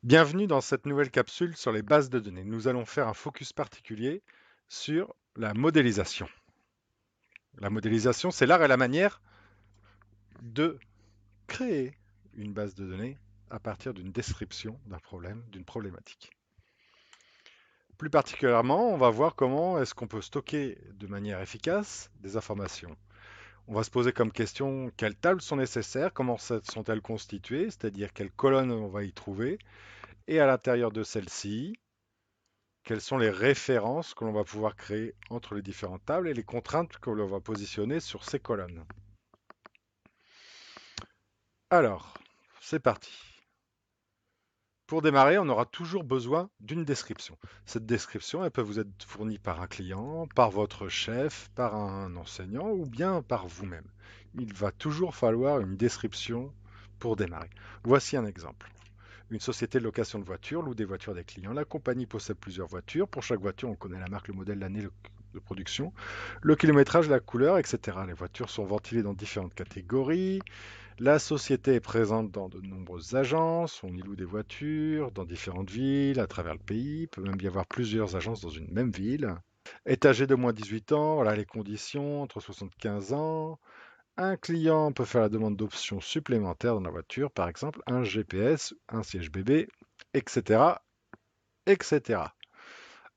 Bienvenue dans cette nouvelle capsule sur les bases de données. Nous allons faire un focus particulier sur la modélisation. La modélisation, c'est l'art et la manière de créer une base de données à partir d'une description d'un problème, d'une problématique. Plus particulièrement, on va voir comment est-ce qu'on peut stocker de manière efficace des informations. On va se poser comme question quelles tables sont nécessaires, comment sont-elles constituées, c'est-à-dire quelles colonnes on va y trouver, et à l'intérieur de celles-ci, quelles sont les références que l'on va pouvoir créer entre les différentes tables et les contraintes que l'on va positionner sur ces colonnes. Alors, c'est parti. Pour démarrer, on aura toujours besoin d'une description. Cette description, elle peut vous être fournie par un client, par votre chef, par un enseignant ou bien par vous-même. Il va toujours falloir une description pour démarrer. Voici un exemple. Une société de location de voitures loue des voitures des clients. La compagnie possède plusieurs voitures. Pour chaque voiture, on connaît la marque, le modèle, l'année de production, le kilométrage, la couleur, etc. Les voitures sont ventilées dans différentes catégories. La société est présente dans de nombreuses agences. On y loue des voitures dans différentes villes, à travers le pays. Il peut même y avoir plusieurs agences dans une même ville. Est âgé de moins de 18 ans. Voilà les conditions, entre 75 ans. Un client peut faire la demande d'options supplémentaires dans la voiture, par exemple un GPS, un siège bébé, etc., etc.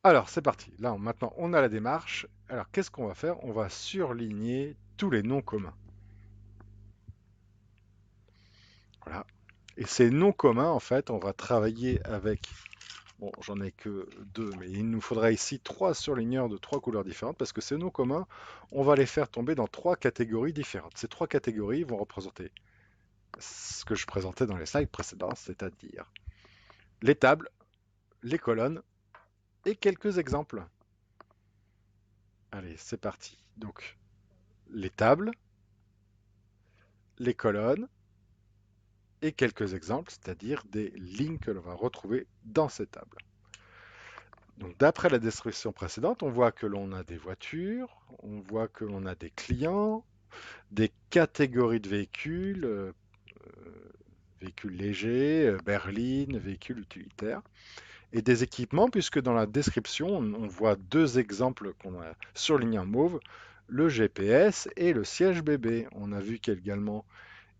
Alors, c'est parti. Là, maintenant, on a la démarche. Alors, qu'est-ce qu'on va faire? On va surligner tous les noms communs. Voilà. Et ces noms communs, en fait, on va travailler avec. Bon, j'en ai que deux, mais il nous faudra ici trois surligneurs de trois couleurs différentes parce que ces noms communs, on va les faire tomber dans trois catégories différentes. Ces trois catégories vont représenter ce que je présentais dans les slides précédents, c'est-à-dire les tables, les colonnes et quelques exemples. Allez, c'est parti. Donc, les tables, les colonnes et quelques exemples, c'est-à-dire des lignes que l'on va retrouver dans ces tables. Donc, d'après la description précédente, on voit que l'on a des voitures, on voit que l'on a des clients, des catégories de véhicules, véhicules légers, berlines, véhicules utilitaires, et des équipements, puisque dans la description, on voit deux exemples qu'on a surlignés en mauve, le GPS et le siège bébé. On a vu qu'également,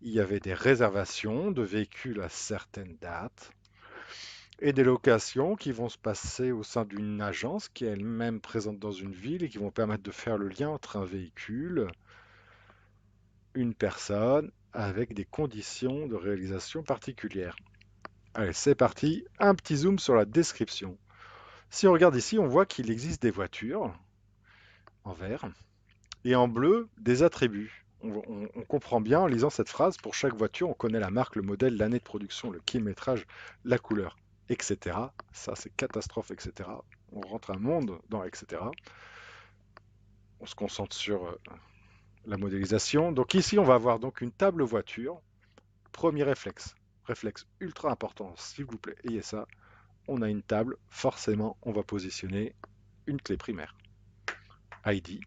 il y avait des réservations de véhicules à certaines dates et des locations qui vont se passer au sein d'une agence qui est elle-même présente dans une ville et qui vont permettre de faire le lien entre un véhicule, une personne, avec des conditions de réalisation particulières. Allez, c'est parti, un petit zoom sur la description. Si on regarde ici, on voit qu'il existe des voitures en vert et en bleu des attributs. On comprend bien en lisant cette phrase, pour chaque voiture, on connaît la marque, le modèle, l'année de production, le kilométrage, la couleur, etc. Ça, c'est catastrophe, etc. On rentre un monde dans etc. On se concentre sur la modélisation. Donc ici, on va avoir donc une table voiture. Premier réflexe, réflexe ultra important, s'il vous plaît, ayez ça. On a une table, forcément, on va positionner une clé primaire. ID,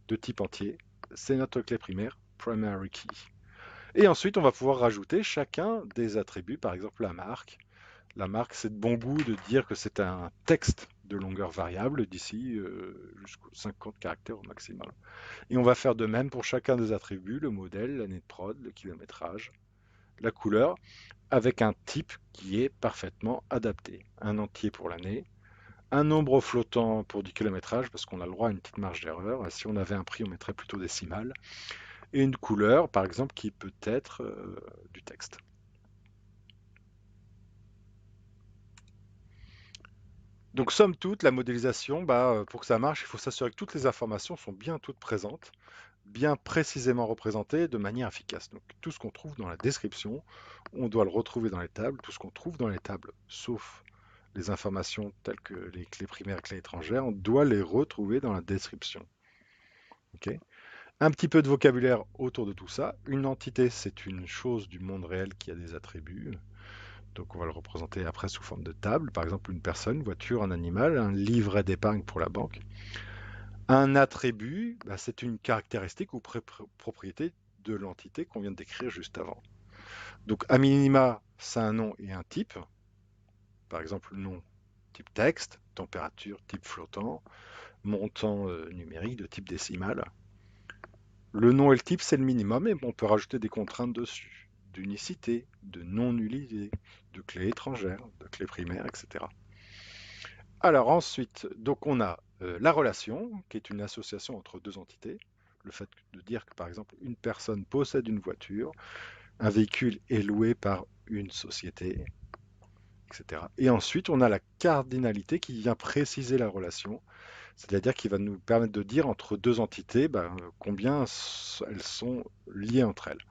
de type entier, c'est notre clé primaire, primary key. Et ensuite, on va pouvoir rajouter chacun des attributs, par exemple la marque. La marque, c'est de bon goût de dire que c'est un texte de longueur variable, d'ici jusqu'aux 50 caractères au maximum. Et on va faire de même pour chacun des attributs, le modèle, l'année de prod, le kilométrage, la couleur, avec un type qui est parfaitement adapté. Un entier pour l'année, un nombre flottant pour du kilométrage, parce qu'on a le droit à une petite marge d'erreur. Si on avait un prix, on mettrait plutôt décimal. Et une couleur, par exemple, qui peut être du texte. Donc, somme toute, la modélisation, pour que ça marche, il faut s'assurer que toutes les informations sont bien toutes présentes, bien précisément représentées de manière efficace. Donc, tout ce qu'on trouve dans la description, on doit le retrouver dans les tables. Tout ce qu'on trouve dans les tables, sauf les informations telles que les clés primaires et clés étrangères, on doit les retrouver dans la description. Okay. Un petit peu de vocabulaire autour de tout ça. Une entité, c'est une chose du monde réel qui a des attributs. Donc on va le représenter après sous forme de table. Par exemple, une personne, une voiture, un animal, un livret d'épargne pour la banque. Un attribut, c'est une caractéristique ou propriété de l'entité qu'on vient de décrire juste avant. Donc à minima, c'est un nom et un type. Par exemple, nom type texte, température type flottant, montant numérique de type décimal. Le nom et le type, c'est le minimum, et on peut rajouter des contraintes dessus, d'unicité, de non-nullité, de clé étrangère, de clé primaire, etc. Alors ensuite, donc on a la relation, qui est une association entre deux entités. Le fait de dire que par exemple une personne possède une voiture, un véhicule est loué par une société, etc. Et ensuite, on a la cardinalité qui vient préciser la relation, c'est-à-dire qui va nous permettre de dire entre deux entités combien elles sont liées entre elles.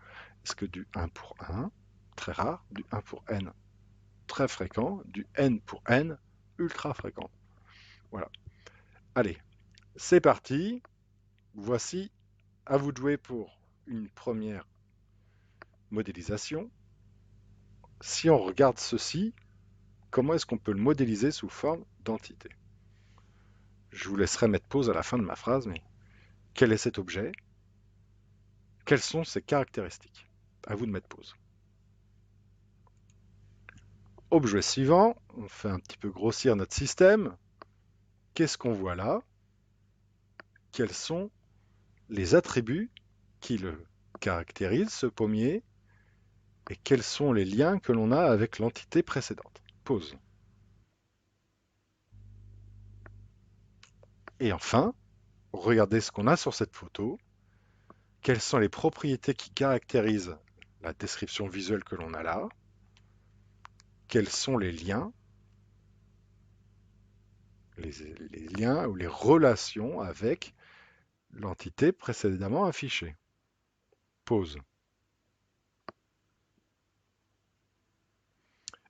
Est-ce que du 1 pour 1, très rare, du 1 pour n, très fréquent, du n pour n, ultra fréquent. Voilà. Allez, c'est parti. Voici, à vous de jouer pour une première modélisation. Si on regarde ceci, comment est-ce qu'on peut le modéliser sous forme d'entité? Je vous laisserai mettre pause à la fin de ma phrase, mais quel est cet objet? Quelles sont ses caractéristiques? À vous de mettre pause. Objet suivant, on fait un petit peu grossir notre système. Qu'est-ce qu'on voit là? Quels sont les attributs qui le caractérisent, ce pommier, et quels sont les liens que l'on a avec l'entité précédente? Pause. Et enfin, regardez ce qu'on a sur cette photo. Quelles sont les propriétés qui caractérisent la description visuelle que l'on a là? Quels sont les liens ou les relations avec l'entité précédemment affichée? Pause.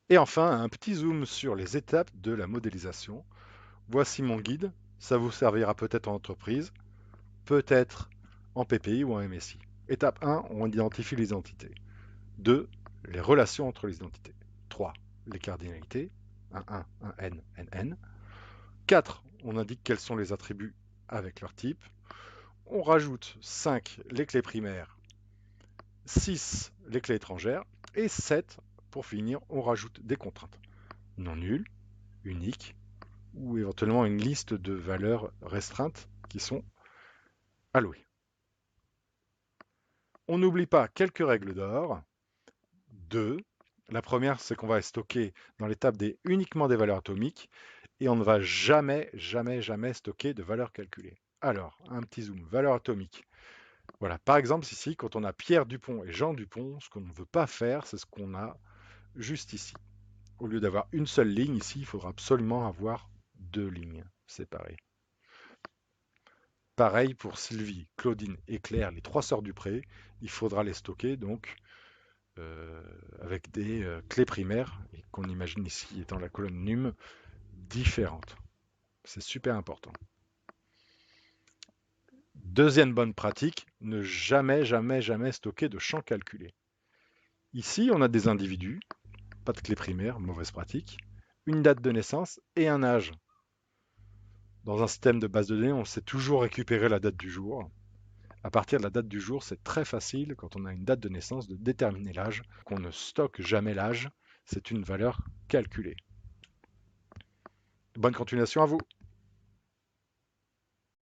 Et enfin, un petit zoom sur les étapes de la modélisation. Voici mon guide. Ça vous servira peut-être en entreprise, peut-être en PPI ou en MSI. Étape 1, on identifie les entités. 2, les relations entre les identités. 3, les cardinalités. Un N, NN. 4, on indique quels sont les attributs avec leur type. On rajoute 5, les clés primaires. 6, les clés étrangères. Et 7, pour finir, on rajoute des contraintes. Non nulles, uniques, ou éventuellement une liste de valeurs restreintes qui sont allouées. On n'oublie pas quelques règles d'or. 2. La première, c'est qu'on va stocker dans l'étape uniquement des valeurs atomiques et on ne va jamais, jamais, jamais stocker de valeurs calculées. Alors, un petit zoom, valeurs atomiques. Voilà, par exemple, ici, quand on a Pierre Dupont et Jean Dupont, ce qu'on ne veut pas faire, c'est ce qu'on a juste ici. Au lieu d'avoir une seule ligne, ici, il faudra absolument avoir deux lignes séparées. Pareil pour Sylvie, Claudine et Claire, les trois sœurs Dupré, il faudra les stocker donc avec des clés primaires, qu'on imagine ici étant la colonne num, différente. C'est super important. Deuxième bonne pratique, ne jamais, jamais, jamais stocker de champs calculés. Ici, on a des individus, pas de clé primaire, mauvaise pratique, une date de naissance et un âge. Dans un système de base de données, on sait toujours récupérer la date du jour. À partir de la date du jour, c'est très facile, quand on a une date de naissance, de déterminer l'âge. Qu'on ne stocke jamais l'âge, c'est une valeur calculée. Bonne continuation à vous!